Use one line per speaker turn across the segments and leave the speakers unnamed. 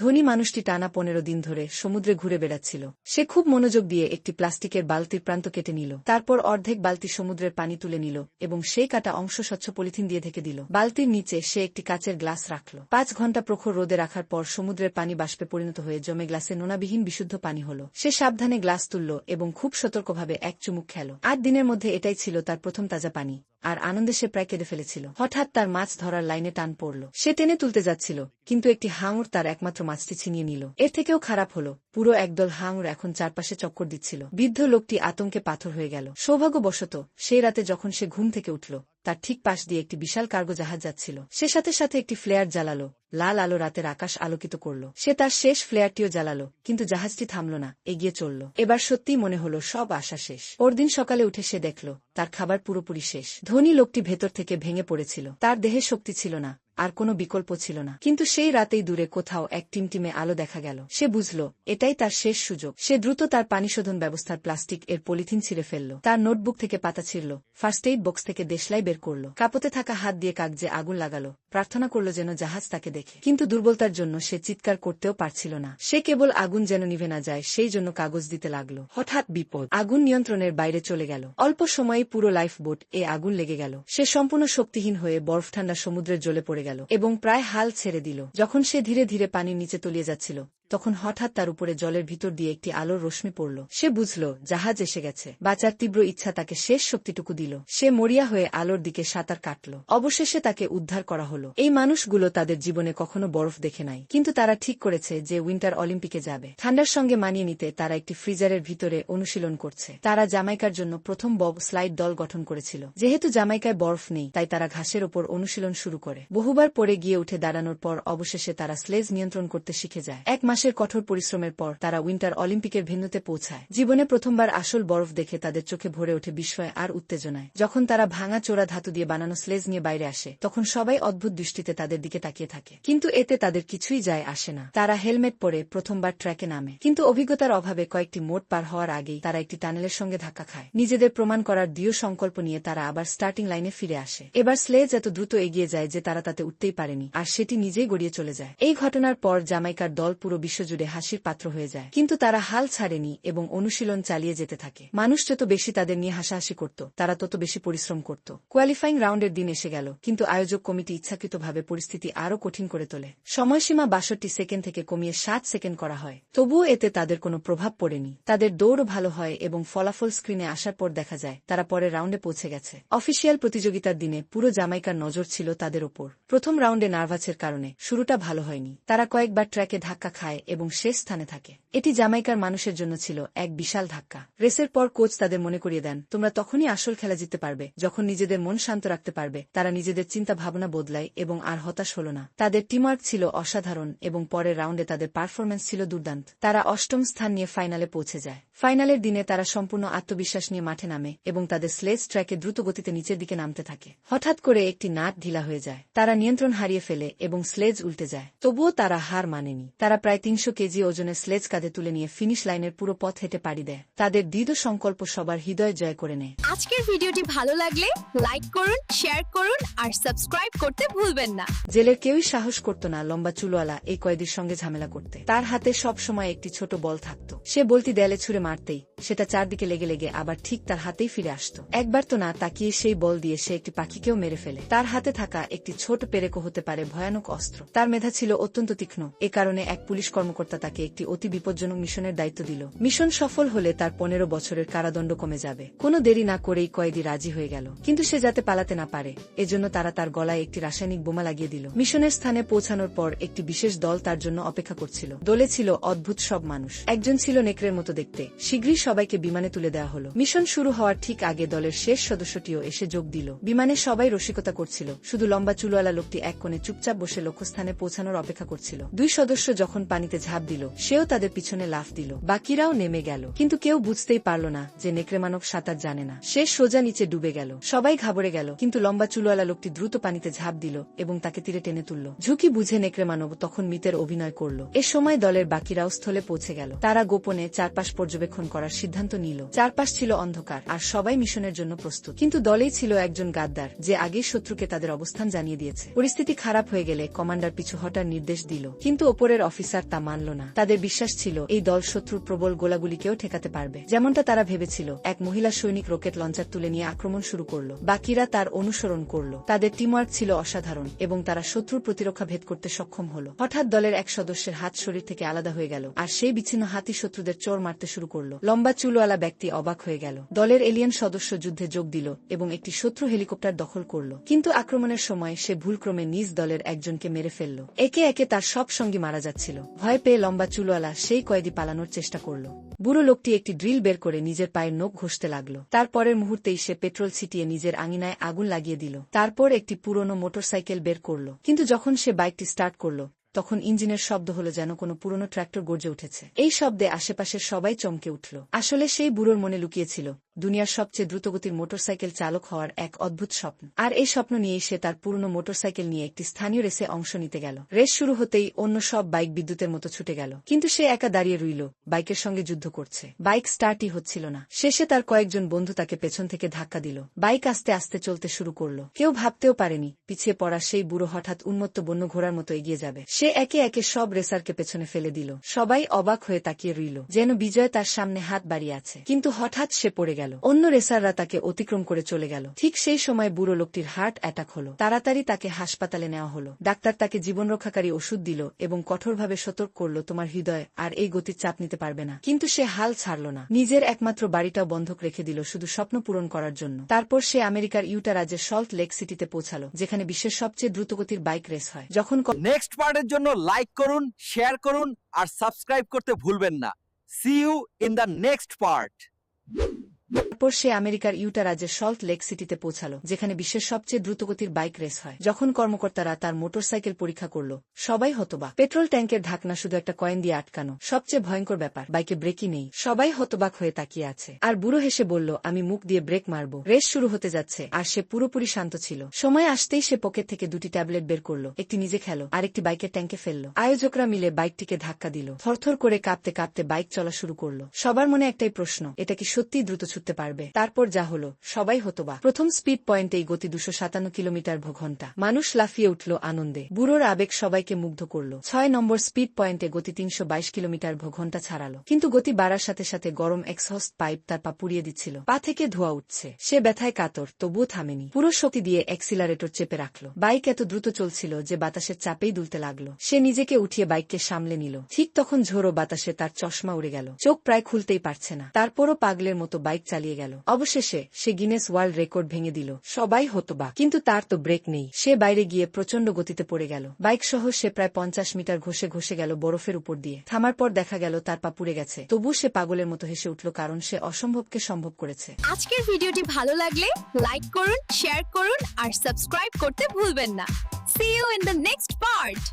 ধনী মানুষটি টানা 15 দিন ধরে সমুদ্রে ঘুরে বেড়াচ্ছিল। সে খুব মনোযোগ দিয়ে একটি প্লাস্টিকের বালতির প্রান্ত কেটে নিল, তারপর অর্ধেক বালতি সমুদ্রের পানি তুলে নিল এবং সেই কাটা অংশ স্বচ্ছ পলিথিন দিয়ে ঢেকে দিল। বালতির নিচে সে একটি কাচের গ্লাস রাখল। 5 ঘন্টা প্রখর রোদে রাখার পর সমুদ্রের পানি বাষ্পে পরিণত হয়ে জমে গ্লাসে নোনাবিহীন বিশুদ্ধ পানি হল। সে সাবধানে গ্লাস তুলল এবং খুব সতর্কভাবে এক চুমুক খেল। 8 দিনের মধ্যে এটাই ছিল তার প্রথম তাজা পানি, আর আনন্দে সে প্রায় কেঁদে ফেলেছিল। হঠাৎ তার মাছ ধরার লাইনে টান পড়ল। সে টেনে তুলতে যাচ্ছিল, কিন্তু একটি হাঙর তার একমাত্র মাছটি ছিনিয়ে নিল। এর থেকেও খারাপ হলো, পুরো একদল হাঙর এখন চারপাশে চক্কর দিচ্ছিল। বৃদ্ধ লোকটি আতঙ্কে পাথর হয়ে গেল। সৌভাগ্যবশত সেই রাতে যখন সে ঘুম থেকে উঠল, তার ঠিক পাশ দিয়ে একটি বিশাল কার্গো জাহাজ যাচ্ছিল। সে সাথে সাথে একটি ফ্লেয়ার জ্বালালো। লাল আলো রাতের আকাশ আলোকিত করল। সে তার শেষ ফ্লেয়ারটিও জ্বালালো, কিন্তু জাহাজটি থামল না, এগিয়ে চলল। এবার সত্যিই মনে হলো সব আশা শেষ। পরদিন সকালে উঠে সে দেখল তার খাবার পুরোপুরি শেষ। ধনী লোকটি ভেতর থেকে ভেঙে পড়েছিল। তার দেহে শক্তি ছিল না, আর কোনো বিকল্প ছিল না। কিন্তু সেই রাতেই দূরে কোথাও এক টিমটিমে আলো দেখা গেল। সে বুঝল এটাই তার শেষ সুযোগ। সে দ্রুত তার পানিশোধন ব্যবস্থার প্লাস্টিক এর পলিথিন ছিঁড়ে ফেলল। তার নোটবুক থেকে পাতা ছিঁড়ল, ফার্স্ট এইড বক্স থেকে দেশলাই বের করল, কাপতে থাকা হাত দিয়ে কাগজে আগুন লাগালো, প্রার্থনা করল যেন জাহাজ তাকে দেখে। কিন্তু দুর্বলতার জন্য সে চিৎকার করতেও পারছিল না। সে কেবল আগুন যেন নিভে না যায় সেই জন্য কাগজ দিতে লাগলো। হঠাৎ বিপদ, আগুন নিয়ন্ত্রণের বাইরে চলে গেল। অল্প সময়েই পুরো লাইফ বোট এ আগুন লেগে গেল। সে সম্পূর্ণ শক্তিহীন হয়ে বরফ ঠান্ডা সমুদ্রের জলে পড়ে গেল এবং প্রায় হাল ছেড়ে দিল। যখন সে ধীরে ধীরে পানির নিচে তলিয়ে যাচ্ছিল, তখন হঠাৎ তার উপরে জলের ভিতর দিয়ে একটি আলোর রশ্মি পড়ল। সে বুঝল জাহাজ এসে গেছে। বাঁচার তীব্র ইচ্ছা তাকে শেষ শক্তিটুকু দিল। সে মরিয়া হয়ে আলোর দিকে সাঁতার কাটল। অবশেষে তাকে উদ্ধার করা হলো। এই মানুষগুলো তাদের জীবনে কখনো বরফ দেখে নাই, কিন্তু তারা ঠিক করেছে যে উইন্টার অলিম্পিকে যাবে। ঠান্ডার সঙ্গে মানিয়ে নিতে তারা একটি ফ্রিজারের ভিতরে অনুশীলন করছে। তারা জামাইকার জন্য প্রথম বব স্লাইড দল গঠন করেছিল। যেহেতু জামাইকায় বরফ নেই, তাই তারা ঘাসের ওপর অনুশীলন শুরু করে। বহুবার পরে গিয়ে উঠে দাঁড়ানোর পর অবশেষে তারা স্লেজ নিয়ন্ত্রণ করতে শিখে যায়। 1 মাসের কঠোর পরিশ্রমের পর তারা উইন্টার অলিম্পিকের ভেন্যুতে পৌঁছায়। জীবনে প্রথমবার আসল বরফ দেখে তাদের চোখে ভরে ওঠে বিস্ময় আর উত্তেজনায়। যখন তারা ভাঙা চোরা ধাতু দিয়ে বানানো স্লেজ নিয়ে বাইরে আসে, তখন সবাই অদ্ভুত দৃষ্টিতে তাদের দিকে তাকিয়ে থাকে। কিন্তু এতে তাদের কিছুই যায় আসে না। তারা হেলমেট পরে প্রথমবার ট্র্যাকে নামে, কিন্তু অভিজ্ঞতার অভাবে কয়েকটি মোড় পার হওয়ার আগেই তারা একটি টানেলের সঙ্গে ধাক্কা খায়। নিজেদের প্রমাণ করার দৃঢ় সংকল্প নিয়ে তারা আবার স্টার্টিং লাইনে ফিরে আসে। এবার স্লেজ এত দ্রুত এগিয়ে যায় যে তারা তাতে উঠতেই পারেনি, আর সেটি নিজেই গড়িয়ে চলে যায়। এই ঘটনার পর জামাইকার দল পুরো বিশ্বজুড়ে হাসির পাত্র হয়ে যায়। কিন্তু তারা হাল ছাড়েনি এবং অনুশীলন চালিয়ে যেতে থাকে। মানুষ যত বেশি তাদের নিয়ে হাসাহাসি করত, তারা তত বেশি পরিশ্রম করত। কোয়ালিফাইং রাউন্ডের দিন এসে গেল, কিন্তু আয়োজক কমিটি ইচ্ছাকৃতভাবে পরিস্থিতি আরও কঠিন করে তোলে। সময়সীমা 62 সেকেন্ড থেকে কমিয়ে 60 সেকেন্ড করা হয়। তবুও এতে তাদের কোনো প্রভাব পড়েনি। তাদের দৌড়ও ভালো হয় এবং ফলাফল স্ক্রিনে আসার পর দেখা যায় তারা পরের রাউন্ডে পৌঁছে গেছে। অফিসিয়াল প্রতিযোগিতার দিনে পুরো জামাইকার নজর ছিল তাদের ওপর। প্রথম রাউন্ডে নার্ভাসের কারণে শুরুটা ভালো হয়নি। তারা কয়েকবার ট্র্যাকে ধাক্কা খায় এবং শেষ স্থানে থাকে। এটি জামাইকার মানুষের জন্য ছিল এক বিশাল ধাক্কা। রেসের পর কোচ তাদের মনে করিয়ে দেন, তোমরা তখনই আসল খেলা জিততে পারবে যখন নিজেদের মন শান্ত রাখতে পারবে। তারা নিজেদের চিন্তা ভাবনা বদলায় এবং আর হতাশ হল না। তাদের টিমওয়ার্ক ছিল অসাধারণ এবং পরের রাউন্ডে তাদের পারফরম্যান্স ছিল দুর্দান্ত। তারা 8ম স্থান নিয়ে ফাইনালে পৌঁছে যায়। ফাইনালের দিনে তারা সম্পূর্ণ আত্মবিশ্বাস নিয়ে মাঠে নামে এবং তাদের স্লেজ ট্র্যাকে দ্রুত গতিতে নিচের দিকে নামতে থাকে। হঠাৎ করে একটি নাট ঢিলা হয়ে যায়। তারা নিয়ন্ত্রণ হারিয়ে ফেলে এবং স্লেজ উল্টে যায়। তবুও তারা হার মানেনি। তারা প্রায় 300 কেজি ওজনের স্লেজ কাঁধে তুলে নিয়ে ফিনিশ লাইনের পুরো পথ হেঁটে পাড়ি দেয়। তাদের দৃঢ় সংকল্প সবার হৃদয় জয় করে নেয়।
আজকের ভিডিওটি ভালো লাগলে লাইক করুন, শেয়ার করুন আর সাবস্ক্রাইব করতে ভুলবেন না।
জেলের কেউই সাহস করত না লম্বা চুলওয়ালা এই কয়েদির সঙ্গে ঝামেলা করতে। তার হাতে সব সময় একটি ছোট বল থাকত। সে বলটি দেয়ালে ছুঁড়ে মারতেই সেটা চারদিকে লেগে লেগে আবার ঠিক তার হাতেই ফিরে আসত। একবার তো না তাকিয়ে সেই বল দিয়ে সে একটি পাখিকেও মেরে ফেলে। তার হাতে থাকা একটি ছোট পেরেকও হতে পারে ভয়ানক অস্ত্র। তার মেধা ছিল অত্যন্ত তীক্ষ্ণ। এ কারণে এক পুলিশ কর্মকর্তা তাকে একটি অতি বিপজ্জনক মিশনের দায়িত্ব দিল। মিশন সফল হলে তার 15 বছরের কারাদণ্ড কমে যাবে। কোনো দেরি না করেই কয়েদি রাজি হয়ে গেল, কিন্তু সে যাতে পালাতে না পারে এজন্য তারা তার গলায় একটি রাসায়নিক বোমা লাগিয়ে দিল। মিশনের স্থানে পৌঁছানোর পর একটি বিশেষ দল তার জন্য অপেক্ষা করছিল। দলে ছিল অদ্ভুত সব মানুষ। একজন ছিল নেকড়ের মতো দেখতে। শীঘ্রই সবাইকে বিমানে তুলে দেওয়া হলো। মিশন শুরু হওয়ার ঠিক আগে দলের শেষ সদস্যটিও এসে যোগ দিল। বিমানে সবাই রসিকতা করছিল, শুধু লম্বা চুলওয়ালা লোকটি এক কোণে চুপচাপ বসে লক্ষ্যস্থানে পৌঁছানোর অপেক্ষা করছিল। 2 সদস্য যখন পানিতে ঝাঁপ দিল, সেও তাদের পিছনে লাফ দিল। বাকিরাও নেমে গেল, কিন্তু কেউ বুঝতেই পারল না যে নেকড়ে মানব সাঁতার জানে না। সে সোজা নিচে ডুবে গেল। সবাই ঘাবড়ে গেল, কিন্তু লম্বা চুলওয়ালা লোকটি দ্রুত পানিতে ঝাঁপ দিল এবং তাকে তীরে টেনে তুলল। ঝুঁকি বুঝে নেকড়ে মানব তখন মৃতের অভিনয় করল। এ সময় দলের বাকিরাও স্থলে পৌঁছে গেল। তারা গোপনে চারপাশ পর্যবেক্ষণ করা সিদ্ধান্ত নিল। চারপাশ ছিল অন্ধকার আর সবাই মিশনের জন্য প্রস্তুত, কিন্তু দলেই ছিল একজন গাদ্দার যে আগেই শত্রুকে তাদের অবস্থান জানিয়ে দিয়েছে। পরিস্থিতি খারাপ হয়ে গেলে কমান্ডার পিছু হটার নির্দেশ দিল, কিন্তু ওপরের অফিসার তা মানল না। তাদের বিশ্বাস ছিল এই দল শত্রুর প্রবল গোলাগুলিকেও ঠেকাতে পারবে। যেমনটা তারা ভেবেছিল, এক মহিলা সৈনিক রকেট লঞ্চার তুলে নিয়ে আক্রমণ শুরু করলো। বাকিরা তার অনুসরণ করল। তাদের টিমওয়ার্ক ছিল অসাধারণ এবং তারা শত্রুর প্রতিরক্ষা ভেদ করতে সক্ষম হল। হঠাৎ দলের এক সদস্যের হাত শরীর থেকে আলাদা হয়ে গেল আর সেই বিচ্ছিন্ন হাতই শত্রুদের চোর মারতে শুরু করলো। লম্বা চুলওয়ালা ব্যক্তি অবাক হয়ে গেল। দলের এলিয়েন সদস্য যুদ্ধে যোগ দিল এবং একটি শত্রু হেলিকপ্টার দখল করল, কিন্তু আক্রমণের সময় সে ভুলক্রমে নিজ দলের একজনকে মেরে ফেলল। একে একে তার সব সঙ্গী মারা যাচ্ছিল। ভয় পেয়ে লম্বা চুলওয়ালা সেই কয়েদি পালানোর চেষ্টা করল। বুড়ো লোকটি একটি ড্রিল বের করে নিজের পায়ের নখ ঘষতে লাগলো। তারপরের মুহূর্তেই সে পেট্রোল ছিটিয়ে নিজের আঙিনায় আগুন লাগিয়ে দিল। তারপর একটি পুরনো মোটরসাইকেল বের করল, কিন্তু যখন সে বাইকটি স্টার্ট করল তখন ইঞ্জিনের শব্দ হলো যেন কোনো পুরনো ট্র্যাক্টর গর্জে উঠেছে। এই শব্দে আশেপাশের সবাই চমকে উঠল। আসলে সেই বুড়োর মনে লুকিয়েছিল দুনিয়ার সবচেয়ে দ্রুতগতির মোটরসাইকেল চালক হওয়ার এক অদ্ভুত স্বপ্ন। আর এই স্বপ্ন নিয়েই সে তার পুরনো মোটরসাইকেল নিয়ে একটি স্থানীয় রেসে অংশ নিতে গেল। রেস শুরু হতেই অন্য সব বাইক বিদ্যুতের মতো ছুটে গেল, কিন্তু সে একা দাঁড়িয়ে রইল, বাইকের সঙ্গে যুদ্ধ করছে। বাইক স্টার্টই হচ্ছিল না। শেষে তার কয়েকজন বন্ধু তাকে পেছন থেকে ধাক্কা দিল। বাইক আস্তে আস্তে চলতে শুরু করল। কেউ ভাবতেও পারেনি পিছিয়ে পড়া সেই বুড়ো হঠাৎ উন্মত্ত বন্য ঘোড়ার মতো এগিয়ে যাবে। সে একে একে সব রেসারকে পেছনে ফেলে দিল। সবাই অবাক হয়ে তাকিয়ে রইল, যেন বিজয় তার সামনে হাত বাড়িয়ে আছে। কিন্তু হঠাৎ সে পড়ে গেল। অন্য রেসাররা তাকে অতিক্রম করে চলে গেল। ঠিক সেই সময় বুড়ো লোকটির হার্ট অ্যাটাক হলো। তাড়াতাড়ি তাকে হাসপাতালে নেওয়া হলো। ডাক্তার তাকে জীবনরক্ষাকারী ওষুধ দিল এবং কঠোরভাবে সতর্ক করল, তোমার হৃদয় আর এই গতির চাপ নিতে পারবে না। কিন্তু সে হাল ছাড়ল না। নিজের একমাত্র বাড়িটাও বন্ধক রেখে দিল শুধু স্বপ্ন পূরণ করার জন্য। তারপর সে আমেরিকার ইউটা রাজ্যের সল্ট লেক সিটিতে পৌঁছালো, যেখানে বিশ্বের সবচেয়ে দ্রুতগতির বাইক রেস হয়। যখন
নেক্সট পার্টের জন্য লাইক করুন, শেয়ার করুন আর সাবস্ক্রাইব করতে ভুলবেন না। See you in the next part.
তারপর সে আমেরিকার ইউটা রাজ্যের সল্ট লেক সিটিতে পৌঁছালো, যেখানে বিশ্বের সবচেয়ে দ্রুতগতির বাইক রেস হয়। যখন কর্মকর্তারা তার মোটরসাইকেল পরীক্ষা করল, সবাই হতবাক। পেট্রোল ট্যাঙ্কের ঢাকনা শুধু একটা কয়েন দিয়ে আটকানো। সবচেয়ে ভয়ঙ্কর ব্যাপার, বাইকে ব্রেকই নেই। সবাই হতবাক হয়ে তাকিয়ে আছে। আর বুড়ো হেসে বলল, আমি মুখ দিয়ে ব্রেক মারব। রেস শুরু হতে যাচ্ছে আর সে পুরোপুরি শান্ত ছিল। সময় আসতেই সে পকেট থেকে দুটি ট্যাবলেট বের করল। একটি নিজে খেলো আর একটি বাইকের ট্যাঙ্কে ফেলল। আয়োজকরা মিলে বাইকটিকে ধাক্কা দিল। থরথর করে কাঁপতে কাঁপতে বাইক চলা শুরু করলো। সবার মনে একটাই প্রশ্ন, এটা কি সত্যিই দ্রুত ছুটতে পারবে? তারপর যা হলো সবাই হতবাক। প্রথম স্পিড পয়েন্টেই গতি 257 কিলোমিটার/ঘন্টা। মানুষ লাফিয়ে উঠল আনন্দে। বুড়োর আবেগ সবাইকে মুগ্ধ করল। 6 নম্বর স্পিড পয়েন্টে গতি 322 কিলোমিটার/ঘন্টা ছাড়ালো, কিন্তু গতি বাড়ার সাথে সাথে গরম এক্সহস্ট পাইপ তার পা পুড়িয়ে দিচ্ছিল। পা থেকে ধোঁয়া উঠছে। সে ব্যথায় কাতর, তবুও থামেনি। পুরো শক্তি দিয়ে অ্যাক্সিলারেটর চেপে রাখল। বাইক এত দ্রুত চলছিল যে বাতাসের চাপেই দুলতে লাগলো। সে নিজেকে উঠিয়ে বাইককে সামলে নিল। ঠিক তখন ঝোড়ো বাতাসে তার চশমা উড়ে গেল। চোখ প্রায় খুলতেই পারছে না। তারপরও পাগলের মতো বাইক চালিয়ে গেল। অবশেষে সে গিনেস ওয়ার্ল্ড রেকর্ড ভেঙে দিল। সবাই হতবাক, কিন্তু তার তো ব্রেক নেই। সে বাইরে গিয়ে প্রচন্ড গতিতে পড়ে গেল। বাইক সহ সে প্রায় 50 মিটার ঘষে ঘষে গেল বরফের উপর দিয়ে। থামার পর দেখা গেল তার পা পুড়ে গেছে। তবু সে পাগলের মতো হেসে উঠল, কারণ সে অসম্ভবকে সম্ভব করেছে।
আজকের ভিডিওটি ভালো লাগলে লাইক করুন, শেয়ার করুন আর সাবস্ক্রাইব করতে ভুলবেন না। See you in the next part.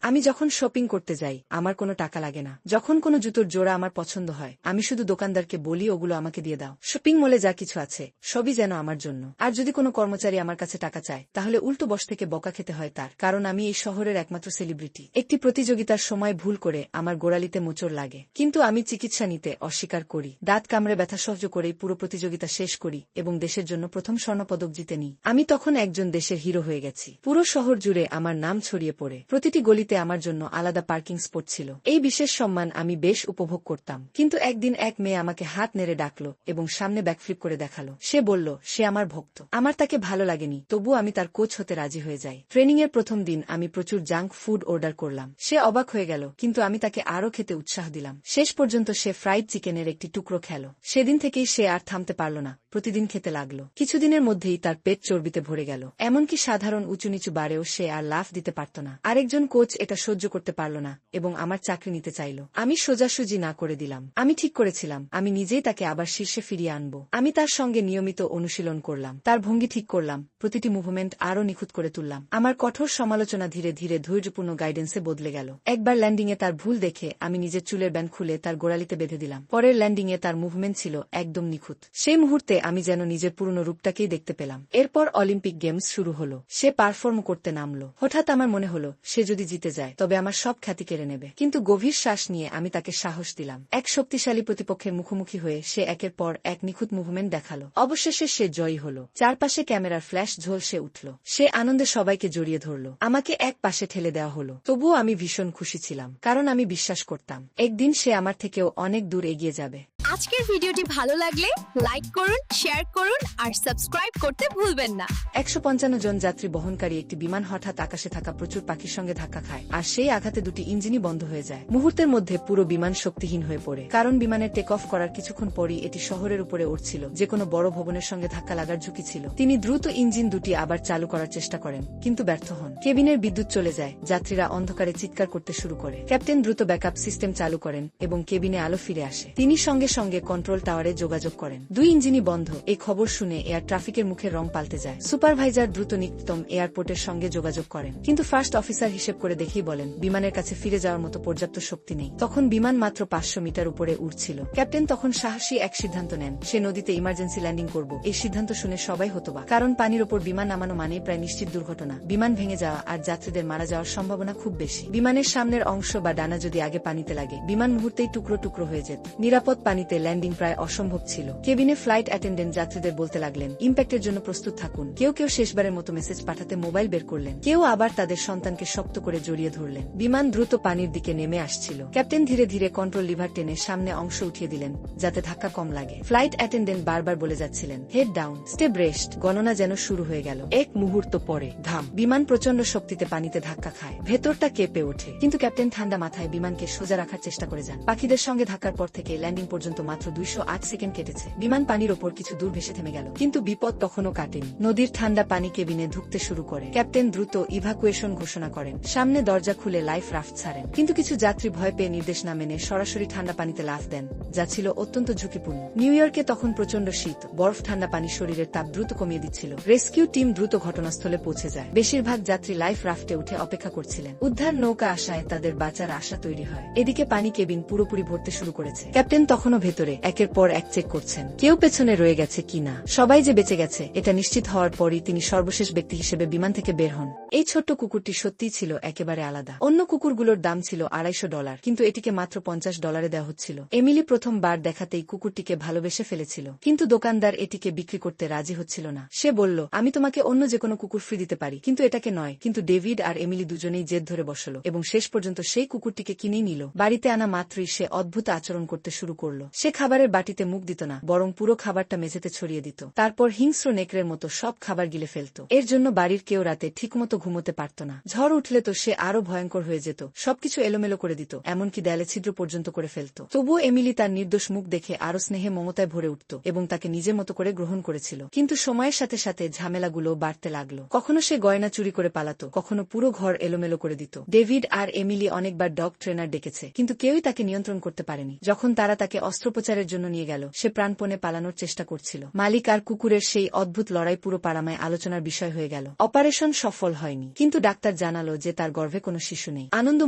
আমি যখন শপিং করতে যাই আমার কোনো টাকা লাগে না। যখন কোনো জুতোর জোড়া আমার পছন্দ হয় আমি শুধু দোকানদারকে বলি, ওগুলো আমাকে দিয়ে দাও। শপিং মলে যা কিছু আছে সবই যেন আমার জন্য। আর যদি কোনো কর্মচারী আমার কাছে টাকা চায় তাহলে উল্টো বস থেকে বকা খেতে হয় তার, কারণ আমি এই শহরের একমাত্র সেলিব্রিটি। একটি প্রতিযোগিতার সময় ভুল করে আমার গোড়ালিতে মোচড় লাগে, কিন্তু আমি চিকিৎসা নিতে অস্বীকার করি। দাঁত কামড়ে ব্যথা সহ্য করেই পুরো প্রতিযোগিতা শেষ করি এবং দেশের জন্য প্রথম স্বর্ণপদক জিতে নিই। আমি তখন একজন দেশের হিরো হয়ে গেছি। পুরো শহর জুড়ে আমার নাম ছড়িয়ে পড়ে। প্রতিটি গলিতে আমার জন্য আলাদা পার্কিং স্পট ছিল। এই বিশেষ সম্মান আমি বেশ উপভোগ করতাম। কিন্তু একদিন এক মেয়ে আমাকে হাত নেড়ে ডাকলো এবং সামনে ব্যাকফ্লিপ করে দেখালো। সে বলল সে আমার ভক্ত। আমার তাকে ভালো লাগেনি, তবু আমি তার কোচ হতে রাজি হয়ে যাই। ট্রেনিং এর প্রথম দিন আমি প্রচুর জাঙ্ক ফুড অর্ডার করলাম। সে অবাক হয়ে গেল, কিন্তু আমি তাকে আরো খেতে উৎসাহ দিলাম। শেষ পর্যন্ত সে ফ্রাইড চিকেনের একটি টুকরো খেলো। সেদিন থেকেই সে আর থামতে পারল না, প্রতিদিন খেতে লাগলো। কিছুদিনের মধ্যেই তার পেট চর্বিতে ভরে গেল। এমনকি সাধারণ উঁচু নিচু বারেও সে আর লাফ দিতে পারত না। আরেকজন কোচ এটা সহ্য করতে পারল না এবং আমার চাকরি নিতে চাইল। আমি সোজাসুজি না করে দিলাম। আমি ঠিক করেছিলাম আমি নিজেই তাকে আবার শীর্ষে ফিরিয়ে আনবো। আমি তার সঙ্গে নিয়মিত অনুশীলন করলাম, তার ভঙ্গি ঠিক করলাম, প্রতিটি মুভমেন্ট আরো নিখুঁত করে তুললাম। আমার কঠোর সমালোচনা ধীরে ধীরে ধৈর্যপূর্ণ গাইডেন্সে বদলে গেল। একবার ল্যান্ডিংয়ে তার ভুল দেখে আমি নিজের চুলের ব্যান্ড খুলে তার গোড়ালিতে বেঁধে দিলাম। পরের ল্যান্ডিংয়ে তার মুভমেন্ট ছিল একদম নিখুঁত। সেই মুহূর্তে আমি যেন নিজের পুরনো রূপটাকেই দেখতে পেলাম। এরপর অলিম্পিক গেমস শুরু হলো। সে পারফর্ম করতে নামলো। হঠাৎ আমার মনে হলো সে যদি জিতে যায় তবে আমার সব খ্যাতি কেড়ে নেবে। কিন্তু গভীর শ্বাস নিয়ে আমি তাকে সাহস দিলাম। এক শক্তিশালী প্রতিপক্ষের মুখোমুখি হয়ে সে একের পর এক নিখুঁত মুভমেন্ট দেখালো। অবশেষে সে জয়ী হলো। চারপাশে ক্যামেরার ফ্ল্যাশ ঝলসে উঠল। সে আনন্দে সবাইকে জড়িয়ে ধরল। আমাকে এক পাশে ঠেলে দেওয়া হলো। তবুও আমি ভীষণ খুশি ছিলাম, কারণ আমি বিশ্বাস করতাম একদিন সে আমার থেকেও অনেক দূর এগিয়ে যাবে।
আজকের ভিডিওটি ভালো লাগলে লাইক করুন, শেয়ার করুন আর সাবস্ক্রাইব করতে ভুলবেন না।
155 জন যাত্রী বহনকারী একটি বিমান হঠাৎ আকাশে থাকা প্রচুর পাখির সঙ্গে ধাক্কা খায়, আর সেই আঘাতে দুটি ইঞ্জিনই বন্ধ হয়ে যায়। মুহূর্তের মধ্যে পুরো বিমান শক্তিহীন হয়ে পড়ে, কারণ বিমানের টেক অফ করার কিছুক্ষণ পরই এটি শহরের উপরে উঠছিল। যে কোনো বড় ভবনের সঙ্গে ধাক্কা লাগার ঝুঁকি ছিল। তিনি দ্রুত ইঞ্জিন দুটি আবার চালু করার চেষ্টা করেন, কিন্তু ব্যর্থ হন। কেবিনের বিদ্যুৎ চলে যায়। যাত্রীরা অন্ধকারে চিৎকার করতে শুরু করে। ক্যাপ্টেন দ্রুত ব্যাকআপ সিস্টেম চালু করেন এবং কেবিনে আলো ফিরে আসে। তিনি সঙ্গে সঙ্গে কন্ট্রোল টাওয়ারে যোগাযোগ করেন। দুই ইঞ্জিনই বন্ধ। এই খবর শুনে এয়ার ট্রাফিকের মুখের রং পাল্টে যায়। সুপারভাইজার দ্রুত নিকটতম এয়ারপোর্টের সঙ্গে যোগাযোগ করেন, কিন্তু ফার্স্ট অফিসার হিসেব করে দেখেই বলেন বিমানের কাছে ফিরে যাওয়ার মতো পর্যাপ্ত শক্তি নেই। তখন বিমান মাত্র 500 মিটার উপরে উড়ছিল। ক্যাপ্টেন তখন সাহসী এক সিদ্ধান্ত নেন। সে নদীতে ইমার্জেন্সি ল্যান্ডিং করব। এই সিদ্ধান্ত শুনে সবাই হতবাক, কারণ পানির ওপর বিমান নামানো মানেই প্রায় নিশ্চিত দুর্ঘটনা। বিমান ভেঙে যাওয়া আর যাত্রীদের মারা যাওয়ার সম্ভাবনা খুব বেশি। বিমানের সামনের অংশ বা ডানা যদি আগে পানিতে লাগে, বিমান মুহূর্তেই টুকরো টুকরো হয়ে যেত। নিরাপদ পানিতে ল্যান্ডিং প্রায় অসম্ভব ছিল। কেবিনে ফ্লাইট অ্যাটেন্ডেন্ট যাত্রীদের বলতে লাগলেন ইম্প্যাক্টের জন্য প্রস্তুত থাকুন। কেউ কেউ শেষবারের মতো মেসেজ পাঠাতে মোবাইল বের করলেন। কেউ আবার তাদের সন্তানকে শক্ত করে জড়িয়ে ধরলেন। বিমান দ্রুত পানির দিকে নেমে আসছিল। ক্যাপ্টেন ধীরে ধীরে কন্ট্রোল লিভার টেনে সামনে অংশ উঠিয়ে দিলেন, যাতে ধাক্কা কম লাগে। ফ্লাইট অ্যাটেন্ডেন্ট বারবার বলে যাচ্ছিলেন হেড ডাউন, স্টে ব্রেস্ট। গণনা যেন শুরু হয়ে গেল। এক মুহূর্ত পরে ধাম, বিমান প্রচন্ড শক্তিতে পানিতে ধাক্কা খায়। ভেতরটা কেঁপে ওঠে, কিন্তু ক্যাপ্টেন ঠান্ডা মাথায় বিমানকে সোজা রাখার চেষ্টা করে যান। পাখিদের সঙ্গে ধাক্কার পর থেকে ল্যান্ডিং পর্যন্ত মাত্র 208 সেকেন্ড কেটেছে। বিমান পানির ওপর কিছু দূর ভেসে থেমে গেল, কিন্তু বিপদ তখনও কাটেনি। নদীর ঠান্ডা পানি কেবিনে ঢুকতে শুরু করে। ক্যাপ্টেন দ্রুত ইভাকুয়েশন ঘোষণা করেন। সামনে দরজা খুলে লাইফ রাফট ছাড়েন, কিন্তু কিছু যাত্রী ভয় পেয়ে নির্দেশ না মেনে সরাসরি ঠান্ডা পানিতে লাফ দেন, যা ছিল অত্যন্ত ঝুঁকিপূর্ণ। নিউ ইয়র্কে তখন প্রচন্ড শীত। বরফ ঠান্ডা পানি শরীরের তাপ দ্রুত কমিয়ে দিচ্ছিল। রেস্কিউ টিম দ্রুত ঘটনাস্থলে পৌঁছে যায়। বেশিরভাগ যাত্রী লাইফ রাফটে উঠে অপেক্ষা করছিলেন। উদ্ধার নৌকা আসায় তাদের বাঁচার আশা তৈরি হয়। এদিকে পানি কেবিন পুরোপুরি ভরতে শুরু করেছে। ক্যাপ্টেন তখনও ভেতরে একের পর এক চেক করছেন, কেউ পেছনে রয়ে গেছে কিনা। সবাই যে বেঁচে গেছে এটা নিশ্চিত হওয়ার পরই তিনি সর্বশেষ ব্যক্তি হিসেবে বিমান থেকে বের হন। এই ছোট্ট কুকুরটি সত্যিই ছিল একেবারে আলাদা। অন্য কুকুরগুলোর দাম ছিল $250, কিন্তু এটিকে মাত্র $50 দেওয়া হচ্ছিল। এমিলি প্রথমবার দেখাতেই কুকুরটিকে ভালোবেসে ফেলেছিল, কিন্তু দোকানদার এটিকে বিক্রি করতে রাজি হচ্ছিল না। সে বলল, আমি তোমাকে অন্য যে কোনো কুকুর ফ্রি দিতে পারি, কিন্তু এটাকে নয়। কিন্তু ডেভিড আর এমিলি দুজনেই জেদ ধরে বসল এবং শেষ পর্যন্ত সেই কুকুরটিকে কিনেই নিল। বাড়িতে আনা মাত্রই সে অদ্ভুত আচরণ করতে শুরু করলো। সে খাবারের বাটিতে মুখ দিত না, বরং পুরো খাবারটা মেঝেতে ছড়িয়ে দিত। তারপর হিংস্র নেকড়ের মতো সব খাবার গিলে ফেলত। এর জন্য বাড়ির কেউ রাতে ঠিকমতো ঘুমোতে পারত না। ঝড় উঠলে তো সে আরো ভয়ঙ্কর হয়ে যেত, সবকিছু এলোমেলো করে দিত, এমনকি দেয়ালে ছিদ্র পর্যন্ত করে ফেলত। তবুও এমিলি তার নির্দোষ মুখ দেখে আরো স্নেহে মমতায় ভরে উঠত এবং তাকে নিজের মতো করে গ্রহণ করেছিল। কিন্তু সময়ের সাথে সাথে ঝামেলাগুলো বাড়তে লাগলো। কখনো সে গয়না চুরি করে পালাতো, কখনো পুরো ঘর এলোমেলো করে দিত। ডেভিড আর এমিলি অনেকবার ডগ ট্রেনার ডেকেছে, কিন্তু কেউই তাকে নিয়ন্ত্রণ করতে পারেনি। যখন তারা তাকে অস্ত্রোপচারের জন্য নিয়ে গেল, সে প্রাণপণে পালানোর চেষ্টা করছিল। মালিক আর কুকুরের সেই অদ্ভুত লড়াই পুরো পাড়ামায় আলোচনার বিষয় হয়ে গেল। অপারেশন সফল হয়নি, কিন্তু ডাক্তার জানালো যে তার গর্ভে কোনো শিশু নেই। আনন্দ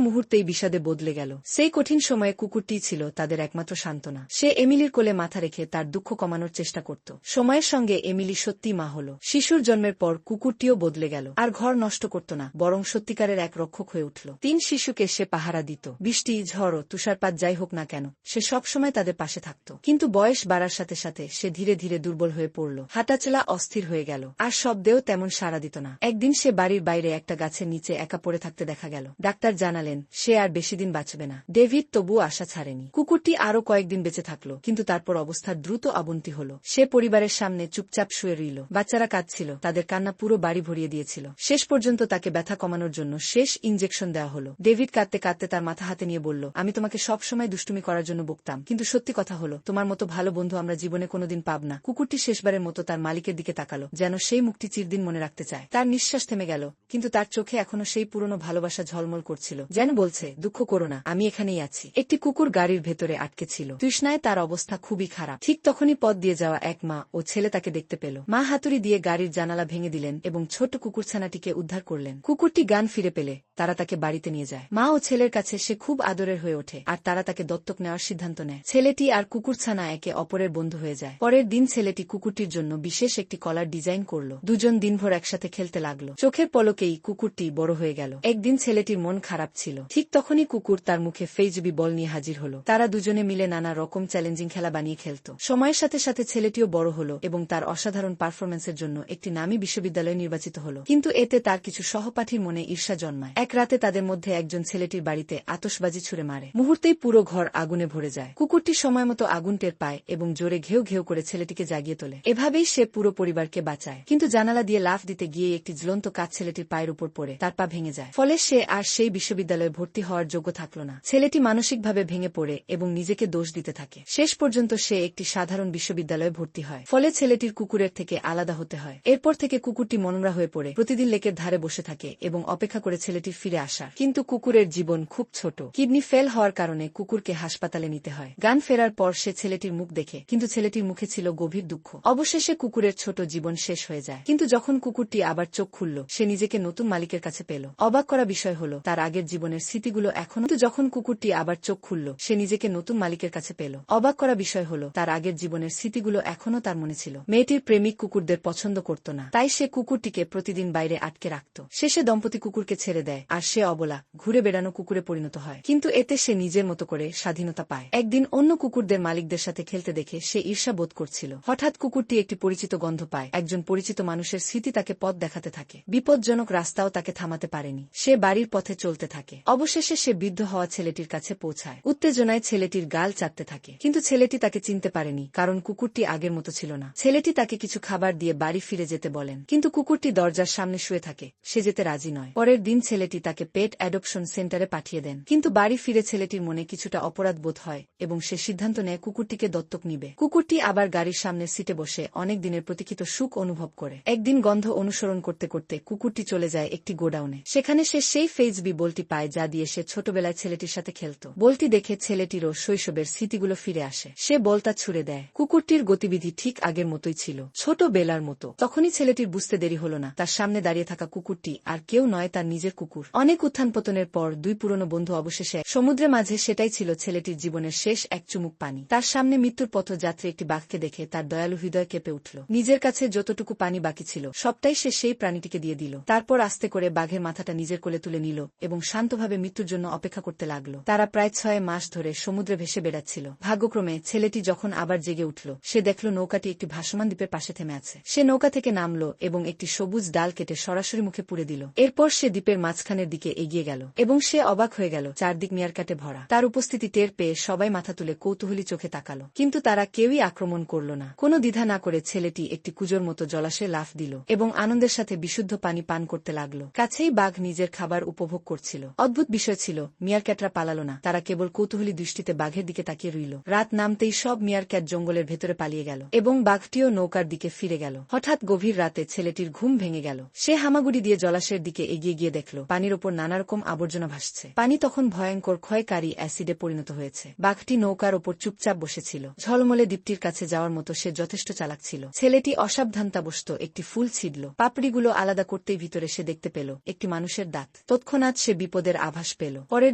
মুহূর্তেই বিষাদে বদলে গেল। সেই কঠিন সময়ে কুকুরটিই ছিল তাদের একমাত্র সান্ত্বনা। সে এমিলির কোলে মাথা রেখে তার দুঃখ কমানোর চেষ্টা করত। সময়ের সঙ্গে এমিলি সত্যি মা হল। শিশুর জন্মের পর কুকুরটিও বদলে গেল, আর ঘর নষ্ট করত না, বরং সত্যিকারের এক রক্ষক হয়ে উঠল। 3 শিশুকে সে পাহারা দিত। বৃষ্টি, ঝড়, তুষারপাত যাই হোক না কেন, সে সবসময় তাদের পাশে থাকত। কিন্তু বয়স বাড়ার সাথে সাথে সে ধীরে ধীরে দুর্বল হয়ে পড়ল। হাঁটাচলা অস্থির হয়ে গেল, আর শব্দেও তেমন সাড়া দিত না। একদিন সে বাড়ির বাইরে একটা গাছের নিচে একা পড়ে থাকতে দেখা গেল। ডাক্তার জানালেন সে আর বেশি দিন বাঁচবে না। ডেভিড তবুও আশা ছাড়েনি। কুকুরটি আরো কয়েকদিন বেঁচে থাকলো, কিন্তু তারপর অবস্থার দ্রুত অবনতি হল। সে পরিবারের সামনে চুপচাপ শুয়ে রইল। বাচ্চারা কাঁদছিল, তাদের কান্না পুরো বাড়ি ভরিয়ে দিয়েছিল। শেষ পর্যন্ত তাকে ব্যথা কমানোর জন্য শেষ ইনজেকশন দেওয়া হলো। ডেভিড কাঁদতে কাঁদতে তার মাথা হাতে নিয়ে বলল, আমি তোমাকে সবসময় দুষ্টুমি করার জন্য বকতাম, কিন্তু সত্যি কথা হলো তোমার মতো ভালো বন্ধু আমরা জীবনে কোনোদিন পাব না। কুকুরটি শেষবারের মতো তার মালিকের দিকে তাকালো, যেন সেই মুখটি চিরদিন মনে রাখতে চায়। তার নিঃশ্বাস থেমে গেল, কিন্তু তার চোখে এখনো সেই পুরনো ভালোবাসা ঝলমল করছিল, যেন বলছে, দুঃখ করো না, আমি এখানেই আছি। একটি কুকুর গাড়ির ভেতরে আটকে ছিল। তৃষ্ণায় তার অবস্থা খুবই খারাপ। ঠিক তখনই পথ দিয়ে যাওয়া এক মা ও ছেলে তাকে দেখতে পেল। মা হাতুড়ি দিয়ে গাড়ির জানালা ভেঙে দিলেন এবং ছোট্ট কুকুরছানাটিকে উদ্ধার করলেন। কুকুরটি জ্ঞান ফিরে পেলে তারা তাকে বাড়িতে নিয়ে যায়। মা ও ছেলের কাছে সে খুব আদরের হয়ে ওঠে, আর তারা তাকে দত্তক নেওয়ার সিদ্ধান্ত নেয়। ছেলেটি আর কুকুরছানা একে অপরের বন্ধু হয়ে যায়। পরের দিন ছেলেটি কুকুরটির জন্য বিশেষ একটি কলার ডিজাইন করল। দুজন দিনভর একসাথে খেলতে লাগলো। চোখের পলকেই কুকুরটি বড় হয়ে গেল। একদিন ছেলেটির মন খারাপ ছিল। ঠিক তখনই কুকুর তার মুখে ফেজবি বল নিয়ে হাজির হলো। তারা দুজনে মিলে নানা রকম চ্যালেঞ্জিং খেলা বানিয়ে খেলত। সময়ের সাথে সাথে ছেলেটিও বড় হলো এবং তার অসাধারণ পারফরম্যান্সের জন্য একটি নামী বিশ্ববিদ্যালয়ে নির্বাচিত হলো। কিন্তু এতে তার কিছু সহপাঠীর মনে ঈর্ষা জন্মায়। এক রাতে তাদের মধ্যে একজন ছেলেটির বাড়িতে আতশবাজি ছুড়ে মারে। মুহূর্তেই পুরো ঘর আগুনে ভরে যায়। কুকুরটি সময়মতো আগুন টের পায় এবং জোরে ঘেউ ঘেউ করে ছেলেটিকে জাগিয়ে তোলে। এভাবেই সে পুরো পরিবারকে বাঁচায়। কিন্তু জানালা দিয়ে লাফ দিতে গিয়ে একটি জ্বলন্ত কাঁচ ছেলেটির পায়ের উপর পড়ে তার পা ভেঙে যায়। ফলে সে আর সেই বিশ্ববিদ্যালয়ে ভর্তি হওয়ার যোগ্য থাকল না। ছেলেটি মানসিকভাবে ভেঙে পড়ে এবং নিজেকে দোষ দিতে থাকে। শেষ পর্যন্ত সে একটি সাধারণ বিশ্ববিদ্যালয়ে ভর্তি হয়। ফলে ছেলেটির কুকুরের থেকে আলাদা হতে হয়। এরপর থেকে কুকুরটি মনমরা হয়ে পড়ে প্রতিদিন লেকের ধারে বসে থাকে এবং অপেক্ষা করে ছেলেটির ফিরে আসার। কিন্তু কুকুরের জীবন খুব ছোট। কিডনি ফেল হওয়ার কারণে কুকুরকে হাসপাতালে নিতে হয়। গান ফেরার পর সে ছেলেটির মুখ দেখে, কিন্তু ছেলেটির মুখে ছিল গভীর দুঃখ। অবশেষে কুকুরের ছোট জীবন শেষ হয়ে যায়। কিন্তু যখন কুকুরটি আবার চোখ খুলল, সে নিজেকে নতুন মালিকের কাছে পেল। অবাক করা বিষয় হল তার আগের জীবনের স্মৃতিগুলো এখনো। যখন কুকুরটি আবার চোখ খুলল, সে নিজেকে নতুন মালিকের কাছে পেল। অবাক করা বিষয় হল তার আগের জীবনের স্মৃতিগুলো এখনো তার মনে ছিল। মেয়েটির প্রেমিক কুকুরদের পছন্দ করত না, তাই সে কুকুরটিকে প্রতিদিন বাইরে আটকে রাখত। শেষে দম্পতি কুকুরকে ছেড়ে দেয় আর সে অবলা ঘুরে বেড়ানো কুকুরে পরিণত হয়। কিন্তু এতে সে নিজের মতো করে স্বাধীনতা পায়। একদিন অন্য কুকুরদের মালিকদের সাথে খেলতে দেখে সে ঈর্ষা বোধ করছিল। হঠাৎ কুকুরটি একটি পরিচিত গন্ধ পায়। একজন পরিচিত মানুষের স্মৃতি তাকে পথ দেখাতে থাকে। বিপজ্জনক রাস্তাও তাকে থামাতে পারেনি। সে বাড়ির পথে চলতে থাকে। অবশেষে সে বৃদ্ধ হওয়া ছেলেটির কাছে পৌঁছায়। উত্তেজনায় ছেলেটির গাল চাটতে থাকে, কিন্তু ছেলেটি তাকে চিনতে পারেনি, কারণ কুকুরটি আগের মতো ছিল না। ছেলেটি তাকে কিছু খাবার দিয়ে বাড়ি ফিরে যেতে বলেন, কিন্তু কুকুরটি দরজার সামনে শুয়ে থাকে। সে যেতে রাজি নয়। পরের দিন ছেলেটি তাকে পেট অ্যাডপশন সেন্টারে পাঠিয়ে দেন। কিন্তু বাড়ি ফিরে ছেলেটির মনে কিছুটা অপরাধ বোধ হয় এবং সে সিদ্ধান্ত নেয় কুকুরটিকে দত্তক নিবে। কুকুরটি আবার গাড়ির সামনের সিটে বসে অনেক দিনের প্রতীক্ষিত সুখ অনুভব করে। একদিন গন্ধ অনুসরণ করতে করতে কুকুরটি চলে যায় একটি গোডাউনে। সেখানে সে সেই ফেজবি বলটি পায় যা দিয়ে সে ছোটবেলায় ছেলেটির সাথে খেলত। বলটি দেখে ছেলেটিরও শৈশবের স্মৃতিগুলো ফিরে আসে। সে বলটা ছুড়ে দেয়। কুকুরটির গতিবিধি ঠিক আগের মতোই ছিল, ছোটবেলার মতো। তখনই ছেলেটির বুঝতে দেরি হল না, তার সামনে দাঁড়িয়ে থাকা কুকুরটি আর কেউ নয়, তার নিজের কুকুর। অনেক উত্থান পতনের পর দুই পুরনো বন্ধু অবশেষে সমুদ্রে মাঝে। সেটাই ছিল ছেলেটির জীবনের শেষ এক চুমুক পানি। তার সামনে মৃত্যুর পথযাত্রী একটি বাঘকে দেখে তার দয়ালু হৃদয় কেঁপে উঠল। নিজের কাছে যতটুকু পানি বাকি ছিল সবটাই সে সেই প্রাণীটিকে দিয়ে দিল। তারপর আস্তে করে বাঘের মাথাটা নিজের কোলে তুলে নিল এবং শান্তভাবে মৃত্যুর জন্য অপেক্ষা করতে লাগল। তারা প্রায় 6 মাস ধরে সমুদ্রে ভেসে বেড়াচ্ছিল। ভাগ্যক্রমে ছেলেটি যখন আবার জেগে উঠল, সে দেখল নৌকাটি একটি ভাসমান দ্বীপের পাশে থেমে আছে। সে নৌকা থেকে নামল এবং একটি সবুজ ডাল কেটে সরাসরি মুখে পুরে দিল। এরপর সে দ্বীপের মাঝখানের দিকে এগিয়ে গেল এবং সে অবাক হয়ে গেল। চারদিক মিয়ারকাটে ভরা। তার উপস্থিতি টের পেয়ে সবাই মাথা তুলে কৌতূহলী চোখে তাকালো, কিন্তু তারা কেউই আক্রমণ করল না। কোনো দ্বিধা না করে ছেলেটি একটি কুজোর মতো জলাশয়ে লাফ দিল এবং আনন্দের সাথে বিশুদ্ধ পানি পান করতে লাগল। কাছেই বাঘ নিজের খাবার উপভোগ করছিল। অদ্ভুত বিষয় ছিল, মিয়ারক্যাটরা পালালো না, তারা কেবল কৌতূহলী দৃষ্টিতে বাঘের দিকে তাকিয়ে রইল। রাত নামতেই সব মিয়ারক্যাট জঙ্গলের ভেতরে পালিয়ে গেল এবং বাঘটিও নৌকার দিকে ফিরে গেল। হঠাৎ গভীর রাতে ছেলেটির ঘুম ভেঙে গেল। সে হামাগুড়ি দিয়ে জলাশয়ের দিকে এগিয়ে গিয়ে দেখল পানির ওপর নানারকম আবর্জনা ভাসছে। পানি তখন ভয়ঙ্কর ক্ষয়কারী অ্যাসিডে পরিণত হয়েছে। বাঘটি নৌকার ওপর চুপচাপ বসেছিল। ঝলমলে দ্বীপটির কাছে যাওয়ার মতো সে যথেষ্ট চালাক ছিল। ছেলেটি অসাবধানতাবশত একটি ফুল ছিঁড়ল। পাপড়িগুলো আলাদা করতেই ভিতরে সে দেখতে পেল একটি মানুষের দাঁত। তৎক্ষণাৎ সে বিপদের আভাস পেল। পরের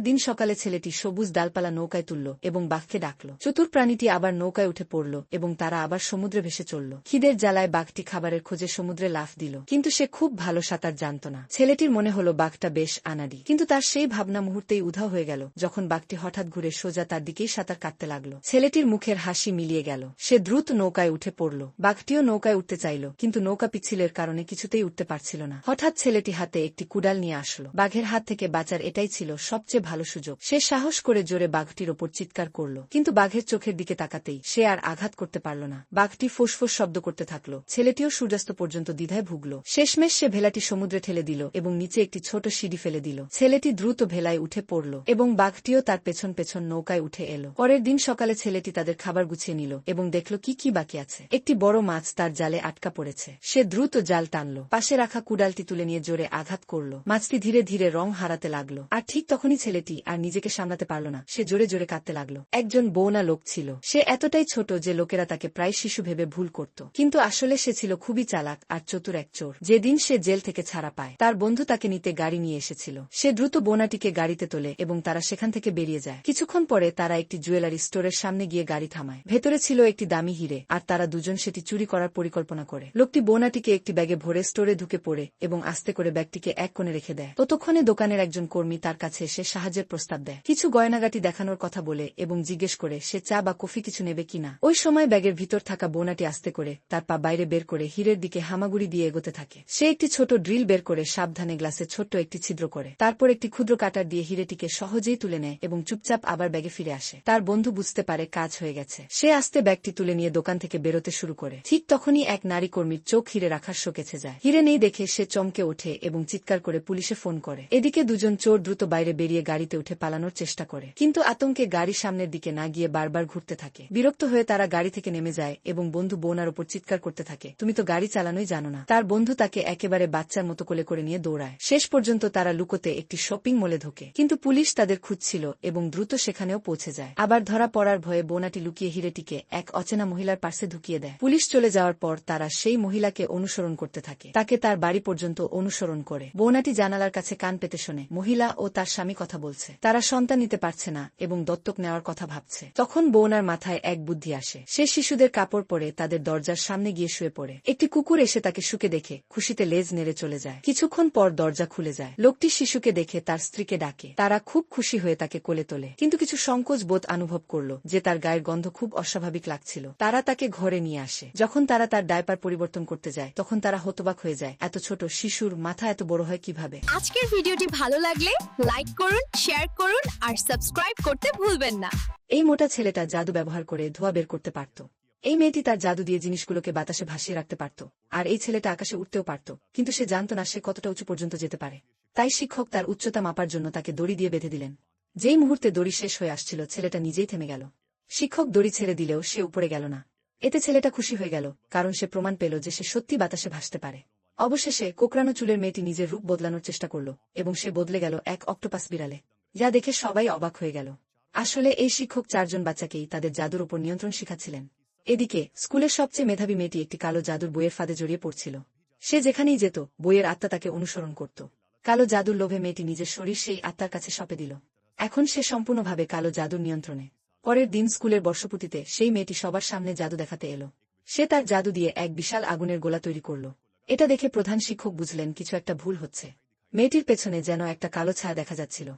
দিন সকালে ছেলেটি সবুজ ডালপালা নৌকায় তুলল এবং বাঘকে ডাকল। চতুর প্রাণীটি আবার নৌকায় উঠে পড়ল এবং তারা আবার সমুদ্রে ভেসে চলল। খিদের জ্বালায় বাঘটি খাবারের খোঁজে সমুদ্রে লাফ দিল, কিন্তু সে খুব ভালো সাঁতার জানত না। ছেলেটির মনে হলো বাঘটা বেশ আনাড়ি, কিন্তু তার সেই ভাবনা মুহূর্তেই উধাও হয়ে গেল যখন বাঘটি হঠাৎ ঘুরে সোজা তার দিকেই সাঁতার কাটতে লাগল। ছেলেটির মুখের হাসি মিলিয়ে গেল। সে দ্রুত নৌকায় উঠে পড়ল। বাঘটিও নৌকায় উঠতে চাইল, কিন্তু নৌকা পিচ্ছিলের কারণে কিছুতেই উঠতে পারছিল না। হঠাৎ ছেলেটি হাতে একটি কুড়াল নিয়ে আসলো। বাঘের হাত থেকে বাঁচার এটাই ছিল সবচেয়ে ভালো সুযোগ। সে সাহস করে জোরে বাঘটির ওপর চিৎকার করল, কিন্তু বাঘের চোখের দিকে তাকাতেই সে আর আঘাত করতে পারল না। বাঘটি ফোঁস-ফোঁস শব্দ করতে থাকলো। ছেলেটিও সূর্যাস্ত পর্যন্ত দ্বিধায় ভুগল। শেষমেশ সে ভেলাটি সমুদ্রে ঠেলে দিল এবং নিচে একটি ছোট সিঁড়ি ফেলে দিল। ছেলেটি দ্রুত ভেলায় উঠে পড়ল এবং বাঘটিও তার পেছন পেছন নৌকায় উঠে এলো। পরের দিন সকালে ছেলেটি তাদের খাবার গুছিয়ে নিল এবং দেখল কি কি বাকি আছে। একটি বড় মাছ তার জালে আটকা পড়েছে। সে দ্রুত জাল টানল, পাশে রাখা কুড়ালটি তুলে নিয়ে জোরে আঘাত করল। মাছটি ধীরে ধীরে রং হারাতে লাগলো। আর ঠিক তখনই ছেলেটি আর নিজেকে সামলাতে পারল না। সে জোরে জোরে কাঁদতে লাগলো। একজন বৌনা লোক ছিল। সে এতটাই ছোট যে লোকেরা তাকে প্রায় শিশু ভেবে ভুল করত, কিন্তু আসলে সে ছিল খুবই চালাক আর চতুর এক চোর। যেদিন সে জেল থেকে ছাড়া পায়, তার বন্ধু তাকে নিতে গাড়ি নিয়ে এসেছিল। সে দ্রুত বোনাটিকে গাড়িতে তোলে এবং তারা সেখান থেকে বেরিয়ে যায়। কিছুক্ষণ পরে তারা একটি জুয়েলারি স্টোর স্টোরের সামনে গিয়ে গাড়ি থামায়। ভেতরে ছিল একটি দামি হিরে, আর তারা দুজন সেটি চুরি করার পরিকল্পনা করে। লোকটি বোনাটিকে একটি ব্যাগে ভরে স্টোরে ঢুকে পড়ে এবং আস্তে করে ব্যাগটিকে এক কোণে রেখে দেয়। ততক্ষণে দোকানের একজন কর্মী তার কাছে এসে সাহায্যের প্রস্তাব দেয়, কিছু গয়নাগাটি দেখানোর কথা বলে এবং জিজ্ঞেস করে সে চা বা কফি কিছু নেবে কিনা। ওই সময় ব্যাগের ভিতর থাকা বোনাটি আস্তে করে তার পা বাইরে বের করে হীরের দিকে হামাগুড়ি দিয়ে এগোতে থাকে। সে একটি ছোট ড্রিল বের করে সাবধানে গ্লাসে ছোট্ট একটি ছিদ্র করে, তারপর একটি ক্ষুদ্র কাটার দিয়ে হীরেটিকে সহজেই তুলে নেয় এবং চুপচাপ আবার ব্যাগে ফিরে আসে। তার বন্ধু বুঝতে পারে কাজ হয়ে গেছে। সে আস্তে ব্যাগটি তুলে নিয়ে দোকান থেকে বেরোতে শুরু করে। ঠিক তখনই এক নারী কর্মীর চোখ হিরে রাখার শোকেছে যায়। হিরে নেই দেখে সে চমকে ওঠে এবং চিৎকার করে পুলিশে ফোন করে। এদিকে দুজন চোর দ্রুত বাইরে বেরিয়ে গাড়িতে উঠে পালানোর চেষ্টা করে, কিন্তু আতঙ্কে গাড়ি সামনের দিকে না গিয়ে বারবার ঘুরতে থাকে। বিরক্ত হয়ে তারা গাড়ি থেকে নেমে যায় এবং বন্ধু বোনার উপর চিৎকার করতে থাকে, তুমি তো গাড়ি চালানোই জানো না। তার বন্ধু তাকে একেবারে বাচ্চার মতো কোলে করে নিয়ে দৌড়ায়। শেষ পর্যন্ত তারা লুকোতে একটি শপিং মলে ঢোকে, কিন্তু পুলিশ তাদের খুঁজছিল এবং দ্রুত সেখানেও পৌঁছে যায়। আবার ধরা পড়ার ভয়ে বোনাটি লুকিয়ে হিরেটিকে এক অচেনা মহিলার পার্সে ঢুকিয়ে দেয়। পুলিশ চলে যাওয়ার পর তারা সেই মহিলাকে অনুসরণ করতে থাকে, তাকে তার বাড়ি পর্যন্ত অনুসরণ করে। বোনাটি জানালার কাছে কান পেতে শোনে মহিলা ও তার স্বামী কথা বলছে। তারা সন্তান নিতে পারছে না এবং দত্তক নেওয়ার কথা ভাবছে। তখন বোনার মাথায় এক বুদ্ধি আসে। সে শিশুদের কাপড় পরে তাদের দরজার সামনে গিয়ে শুয়ে পড়ে। একটি কুকুর এসে তাকে শুকে দেখে খুশিতে লেজ নেড়ে চলে যায়। কিছুক্ষণ পর দরজা খুলে যায়। লোকটি শিশুকে দেখে তার স্ত্রীকে ডাকে। তারা খুব খুশি হয়ে তাকে কোলে তোলে, কিন্তু কিছু সংকোচ বোধ অনুভব করল যে তার গায়ের গন্ধ খুব অস্বাভাবিক লাগছিল। তারা তাকে ঘরে নিয়ে আসে। যখন তারা তার ডায়পার পরিবর্তন করতে যায় তখন তারা হতবাক হয়ে যায়, এত ছোট শিশুর মাথা এত বড় হয় কিভাবে।
আজকের ভিডিওটি ভালো লাগলে লাইক করুন, শেয়ার করুন আর সাবস্ক্রাইব করতে ভুলবেন না।
এই মোটা ছেলেটা জাদু ব্যবহার করে ধোঁয়া বের করতে পারত। এই মেয়েটি তার জাদু দিয়ে জিনিসগুলোকে বাতাসে ভাসিয়ে রাখতে পারত, আর এই ছেলেটা আকাশে উঠতেও পারত, কিন্তু সে জানত না সে কতটা উঁচু পর্যন্ত যেতে পারে। তাই শিক্ষক তার উচ্চতা মাপার জন্য তাকে দড়ি দিয়ে বেঁধে দিলেন। যেই মুহূর্তে দড়ি শেষ হয়ে আসছিল ছেলেটা নিজেই থেমে গেল। শিক্ষক দড়ি ছেড়ে দিলেও সে উপরে গেল না। এতে ছেলেটা খুশি হয়ে গেল, কারণ সে প্রমাণ পেল যে সে সত্যি বাতাসে ভাসতে পারে। অবশেষে কোকড়ানো চুলের মেয়েটি নিজের রূপ বদলানোর চেষ্টা করল এবং সে বদলে গেল এক অক্টোপাস বিড়ালে, যা দেখে সবাই অবাক হয়ে গেল। আসলে এই শিক্ষক 4 জন বাচ্চাকেই তাদের জাদুর উপর নিয়ন্ত্রণ শিখাচ্ছিলেন। এদিকে স্কুলের সবচেয়ে মেধাবী মেয়েটি একটি কালো জাদুর বইয়ের ফাঁদে জড়িয়ে পড়ছিল। সে যেখানেই যেত বইয়ের আত্মা তাকে অনুসরণ করত। কালো জাদুর লোভে মেয়েটি নিজের শরীর সেই আত্মার কাছে সঁপে দিল। এখন সে সম্পূর্ণভাবে কালো জাদুর নিয়ন্ত্রণে। পরের দিন স্কুলের বর্ষপূর্তিতে সেই মেয়েটি সবার সামনে জাদু দেখাতে এলো। সে তার জাদু দিয়ে এক বিশাল আগুনের গোলা তৈরি করল। এটা দেখে প্রধান শিক্ষক বুঝলেন কিছু একটা ভুল হচ্ছে। মেয়েটির পেছনে যেন একটা কালো ছায়া দেখা যাচ্ছিল।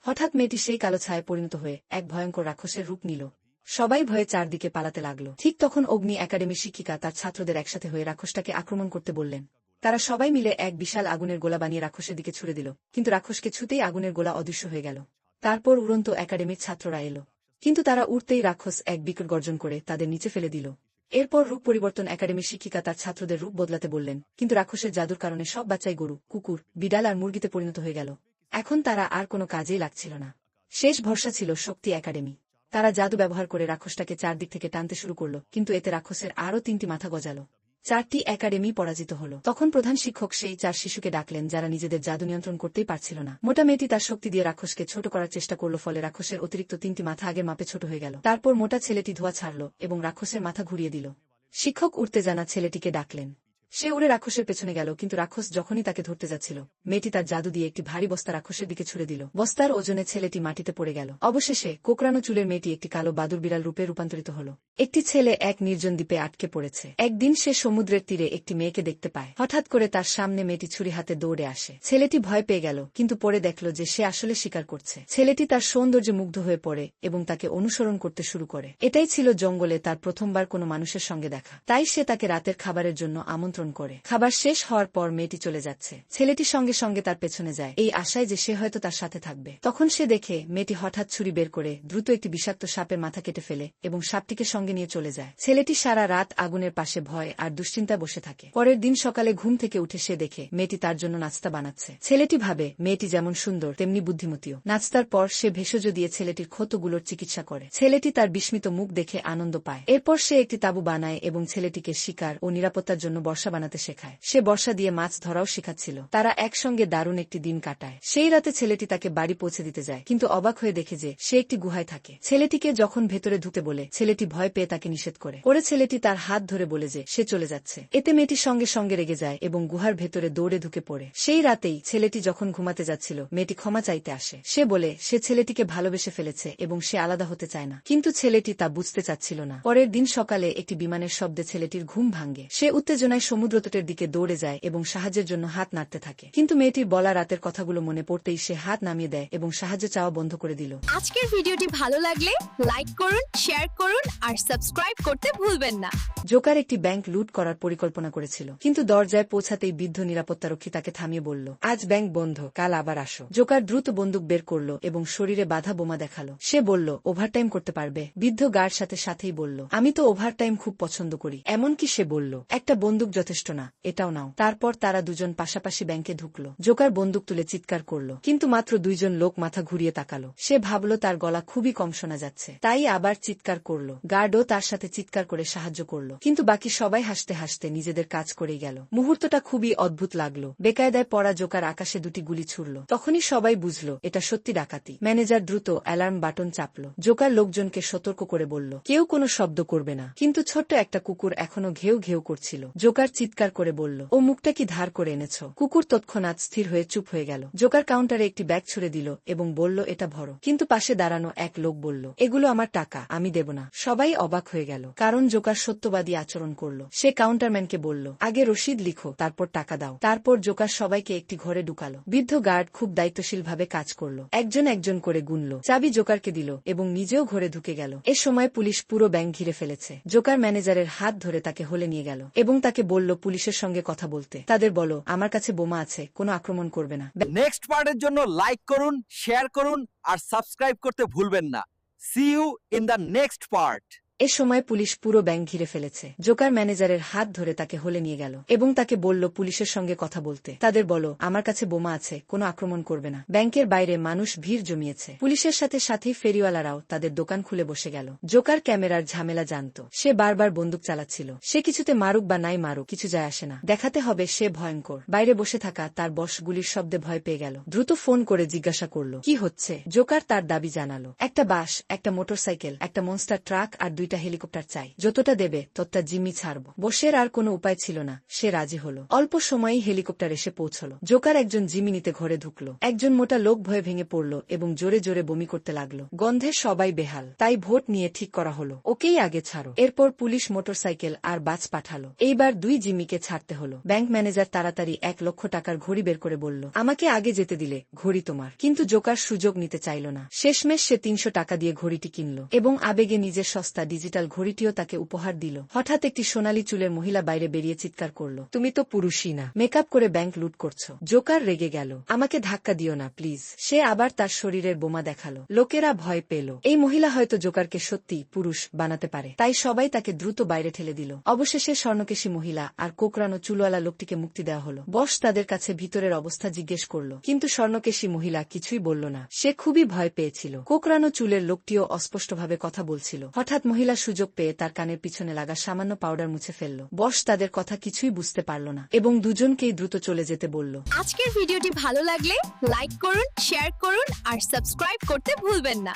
হঠাৎ মেয়েটি সেই কালো ছায়ায় পরিণত হয়ে এক ভয়ঙ্কর রাক্ষসের রূপ নিল। সবাই ভয়ে চারদিকে পালাতে লাগল। ঠিক তখন অগ্নি একাডেমির শিক্ষিকা তার ছাত্রদের একসাথে হয়ে রাক্ষসটাকে আক্রমণ করতে বললেন। তারা সবাই মিলে এক বিশাল আগুনের গোলা বানিয়ে রাক্ষসের দিকে ছুড়ে দিল, কিন্তু রাক্ষসকে ছুতেই আগুনের গোলা অদৃশ্য হয়ে গেল। তারপর উড়ন্ত একাডেমির ছাত্ররা এলো, কিন্তু তারা উঠতেই রাক্ষস এক বিকট গর্জন করে তাদের নিচে ফেলে দিল। এরপর রূপ পরিবর্তন একাডেমির শিক্ষিকা তার ছাত্রদের রূপ বদলাতে বললেন, কিন্তু রাক্ষসের জাদুর কারণে সব বাচ্চাই গরু, কুকুর, বিড়াল আর মুরগিতে পরিণত হয়ে গেল। এখন তারা আর কোনো কাজেই লাগছিল না। শেষ ভরসা ছিল শক্তি একাডেমি। তারা জাদু ব্যবহার করে রাক্ষসটাকে চারদিক থেকে টানতে শুরু করল, কিন্তু এতে রাক্ষসের আরও 3টি মাথা গজাল। 4টি একাডেমি পরাজিত হল। তখন প্রধান শিক্ষক সেই 4 শিশুকে ডাকলেন যারা নিজেদের জাদু নিয়ন্ত্রণ করতেই পারছিল না। মোটা মেয়েটি তার শক্তি দিয়ে রাক্ষসকে ছোট করার চেষ্টা করল, ফলে রাক্ষসের অতিরিক্ত 3টি মাথা আগের মাপে ছোট হয়ে গেল। তারপর মোটা ছেলেটি ধোঁয়া ছাড়ল এবং রাক্ষসের মাথা ঘুরিয়ে দিল। শিক্ষক উঠতে জানা ছেলেটিকে ডাকলেন। সে উড়ে রাক্ষসের পেছনে গেল, কিন্তু রাক্ষস যখনই তাকে ধরতে যাচ্ছিল মেয়েটি তার জাদু দিয়ে একটি ভারী বস্তা রাক্ষসের দিকে ছুড়ে দিল। বস্তার ওজনে ছেলেটি মাটিতে পড়ে গেল। অবশেষে কোকড়ানো চুলের মেয়েটি একটি কালো বাদুর বিড়াল রূপে রূপান্তরিত হল। একটি ছেলে এক নির্জন দ্বীপে আটকে পড়েছে। একদিন সে সমুদ্রের তীরে একটি মেয়েকে দেখতে পায়। হঠাৎ করে তার সামনে মেয়েটি ছুরি হাতে দৌড়ে আসে। ছেলেটি ভয় পেয়ে গেল, কিন্তু পরে দেখল যে সে আসলে শিকার করছে। ছেলেটি তার সৌন্দর্যে মুগ্ধ হয়ে পড়ে এবং তাকে অনুসরণ করতে শুরু করে। এটাই ছিল জঙ্গলে তার প্রথমবার কোনো মানুষের সঙ্গে দেখা। তাই সে তাকে রাতের খাবারের জন্য আমন্ত্রণ করে। খাবার শেষ হওয়ার পর মেয়েটি চলে যাচ্ছে। ছেলেটি সঙ্গে সঙ্গে তার পেছনে যায়, এই আশায় যে সে হয়তো তার সাথে থাকবে। তখন সে দেখে মেয়েটি হঠাৎ ছুরি বের করে দ্রুত একটি বিষাক্ত সাপের মাথা কেটে ফেলে এবং সাপটিকে সঙ্গে নিয়ে চলে যায়। ছেলেটি সারা রাত আগুনের পাশে ভয় আর দুশ্চিন্তায় বসে থাকে। পরের দিন সকালে ঘুম থেকে উঠে সে দেখে মেয়েটি তার জন্য নাস্তা বানাচ্ছে। ছেলেটি ভাবে মেয়েটি যেমন সুন্দর তেমনি বুদ্ধিমতীও। নাস্তার পর সে ভেষজ দিয়ে ছেলেটির ক্ষতগুলোর চিকিৎসা করে। ছেলেটি তার বিস্মিত মুখ দেখে আনন্দ পায়। এরপর সে একটি তাঁবু বানায় এবং ছেলেটিকে শিকার ও নিরাপত্তার জন্য বর্ষা বানাতে শেখায়। সে বর্ষা দিয়ে মাছ ধরাও শেখাচ্ছিল। তারা একসঙ্গে দারুণ একটি দিন কাটায়। সেই রাতে ছেলেটি তাকে বাড়ি পৌঁছে দিতে যায়, কিন্তু অবাক হয়ে দেখে যে সে একটি গুহায় থাকে। ছেলেটিকে যখন ভেতরে ঢুকতে বলে, ছেলেটি ভয় পেয়ে তাকে নিষেধ করে। পরে ছেলেটি তার হাত ধরে বলে যে সে চলে যাচ্ছে। এতে মেয়েটি সঙ্গে সঙ্গে রেগে যায় এবং গুহার ভেতরে দৌড়ে ঢুকে পড়ে। সেই রাতেই ছেলেটি যখন ঘুমাতে যাচ্ছিল, মেয়েটি ক্ষমা চাইতে আসে। সে বলে সে ছেলেটিকে ভালোবেসে ফেলেছে এবং সে আলাদা হতে চায় না, কিন্তু ছেলেটি তা বুঝতে চাচ্ছিল না। পরের দিন সকালে একটি বিমানের শব্দে ছেলেটির ঘুম ভাঙে। সে উত্তেজনায় সমুদ্রতটের দিকে দৌড়ে যায় এবং সাহায্যের জন্য হাত নাড়তে থাকে, কিন্তু মেয়েটির বলা রাতের কথাগুলো মনে পড়তেই সে হাত নামিয়ে দেয় এবং সাহায্য চাওয়া বন্ধ করে দিল।
আজকের ভিডিওটি ভালো লাগলে লাইক করুন, শেয়ার করুন আর সাবস্ক্রাইব করতে ভুলবেন না।
জোকার একটি ব্যাংক লুট করার পরিকল্পনা করেছিল, কিন্তু দরজায় পৌঁছাতেই বৃদ্ধ নিরাপত্তারক্ষী তাকে থামিয়ে বলল, আজ ব্যাংক বন্ধ, কাল আবার আসো। জোকার দ্রুত বন্দুক বের করলো এবং শরীরে বাধা বোমা দেখালো। সে বলল, ওভারটাইম করতে পারবে? বৃদ্ধ গার্ড সাথেই বলল, আমি তো ওভারটাইম খুব পছন্দ করি। এমনকি সে বলল, একটা বন্দুক যথেষ্ট না, এটাও নাও। তারপর তারা দুজন পাশাপাশি ব্যাংকে ঢুকলো। জোকার বন্দুক তুলে চিৎকার করলো, কিন্তু মাত্র দুইজন লোক মাথা ঘুরিয়ে তাকালো। সে ভাবল তার গলা খুবই কম শোনা যাচ্ছে, তাই আবার চিৎকার করলো। গার্ডও তার সাথে চিৎকার করে সাহায্য করলো, কিন্তু বাকি সবাই হাসতে হাসতে নিজেদের কাজ করেই গেল। মুহূর্তটা খুবই অদ্ভুত লাগলো। বেকায়দায় পড়া জোকার আকাশে দুটি গুলি ছুড়ল। তখনই সবাই বুঝলো এটা সত্যি ডাকাতি। ম্যানেজার দ্রুত অ্যালার্ম বাটন চাপল। জোকার লোকজনকে সতর্ক করে বলল, কেউ কোনো শব্দ করবে না, কিন্তু ছোট্ট একটা কুকুর এখনো ঘেউ ঘেউ করছিল। জোকার চিৎকার করে বলল, ও মুখটা কি ধার করে এনেছ? কুকুর তৎক্ষণাৎ স্থির হয়ে চুপ হয়ে গেল। জোকার কাউন্টারে একটি ব্যাগ ছুড়ে দিল এবং বলল, এটা ভরো। কিন্তু পাশে দাঁড়ানো এক লোক বলল, এগুলো আমার টাকা, আমি দেব না। সবাই অবাক হয়ে গেল, কারণ জোকার সত্যবাদী আচরণ করল। সে কাউন্টারম্যানকে বলল, আগে রসিদ লিখো, তারপর টাকা দাও। তারপর জোকার সবাইকে একটি ঘরে ঢুকালো। বৃদ্ধ গার্ড খুব দায়িত্বশীলভাবে কাজ করলো। একজন একজন করে গুনল, চাবি জোকারকে দিল এবং নিজেও ঘরে ঢুকে গেল। এ সময় পুলিশ পুরো ব্যাংক ঘিরে ফেলেছে। জোকার ম্যানেজারের হাত ধরে তাকে হলে নিয়ে গেল এবং তাকে বলল পুলিশের সঙ্গে কথা বলতে। তাদের বলো, আমার কাছে বোমা আছে, কোনো আক্রমণ করবে না।
নেক্সট পার্টের জন্য লাইক করুন, শেয়ার করুন আর সাবস্ক্রাইব করতে ভুলবেন না। See you in the next part.
এ সময় পুলিশ পুরো ব্যাংক ঘিরে ফেলেছে। জোকার ম্যানেজারের হাত ধরে তাকে হলে নিয়ে গেল এবং তাকে বলল পুলিশের সঙ্গে কথা বলতে। তাদের বলো, আমার কাছে বোমা আছে, কোনো আক্রমণ করবে না। ব্যাংকের বাইরে মানুষ ভিড় জমিয়েছে। পুলিশের সাথেই ফেরিওয়ালারাও তাদের দোকান খুলে বসে গেল। জোকার ক্যামেরার ঝামেলা জানত। সে বারবার বন্দুক চালাচ্ছিল। সে কিছুতে মারুক বা নাই মারুক, কিছু যায় আসে না, দেখাতে হবে সে ভয়ঙ্কর। বাইরে বসে থাকা তার বস গুলির শব্দে ভয় পেয়ে গেল। দ্রুত ফোন করে জিজ্ঞাসা করল, কি হচ্ছে? জোকার তার দাবি জানালো, একটা বাস, একটা মোটরসাইকেল, একটা মনস্টার ট্রাক আর 2টা হেলিকপ্টার চাই। যতটা দেবে ততটা জিম্মি ছাড়ব। বসের আর কোনো উপায় ছিল না, সে রাজি হলো। অল্প সময়েই হেলিকপ্টার এসে পৌঁছল। জোকার একজন জিম্মি নিতে ঘরে ঢুকলো। একজন মোটা লোক ভয়ে ভেঙে পড়ল এবং জোরে জোরে বমি করতে লাগলো। গন্ধে সবাই বেহাল, তাই ভোট নিয়ে ঠিক করা হলো ওকেই আগে ছাড়ো। এরপর পুলিশ মোটরসাইকেল আর বাস পাঠালো। এইবার 2 জিম্মিকে ছাড়তে হলো। ব্যাংক ম্যানেজার তাড়াতাড়ি 1 লক্ষ টাকার ঘড়ি বের করে বলল, আমাকে আগে যেতে দিলে ঘড়ি তোমার। কিন্তু জোকার সুযোগ নিতে চাইল না। শেষমেশ সে 300 টাকা দিয়ে ঘড়িটি কিনল এবং আবেগে নিজের সস্তা ডিজিটাল ঘড়িটিও তাকে উপহার দিল। হঠাৎ একটি সোনালী চুলের মহিলা বাইরে বেরিয়ে চিৎকার করল, তুমি তো পুরুষই না, মেকআপ করে ব্যাংক লুট করছো। জোকার রেগে গেল, আমাকে ধাক্কা দিও না প্লিজ। সে আবার তার শরীরের বোমা দেখালো। লোকেরা ভয় পেল। এই মহিলা হয়তো জোকারকে সত্যি পুরুষ বানাতে পারে, তাই সবাই তাকে দ্রুত বাইরে ঠেলে দিল। অবশেষে স্বর্ণকেশী মহিলা আর কোকড়ানো চুলওয়ালা লোকটিকে মুক্তি দেওয়া হলো। বস তাদের কাছে ভিতরের অবস্থা জিজ্ঞেস করল, কিন্তু স্বর্ণকেশী মহিলা কিছুই বলল না। সে খুবই ভয় পেয়েছিল। কোকড়ানো চুলের লোকটিও অস্পষ্টভাবে কথা বলছিল। হঠাৎ মহিলা সুযোগ পেয়ে তার কানের পিছনে লাগা সামান্য পাউডার মুছে ফেলল। বস তাদের কথা কিছুই বুঝতে পারল না এবং দুজনকেই দ্রুত চলে যেতে বলল।
আজকের ভিডিওটি ভালো লাগলে লাইক করুন, শেয়ার করুন আর সাবস্ক্রাইব করতে ভুলবেন না।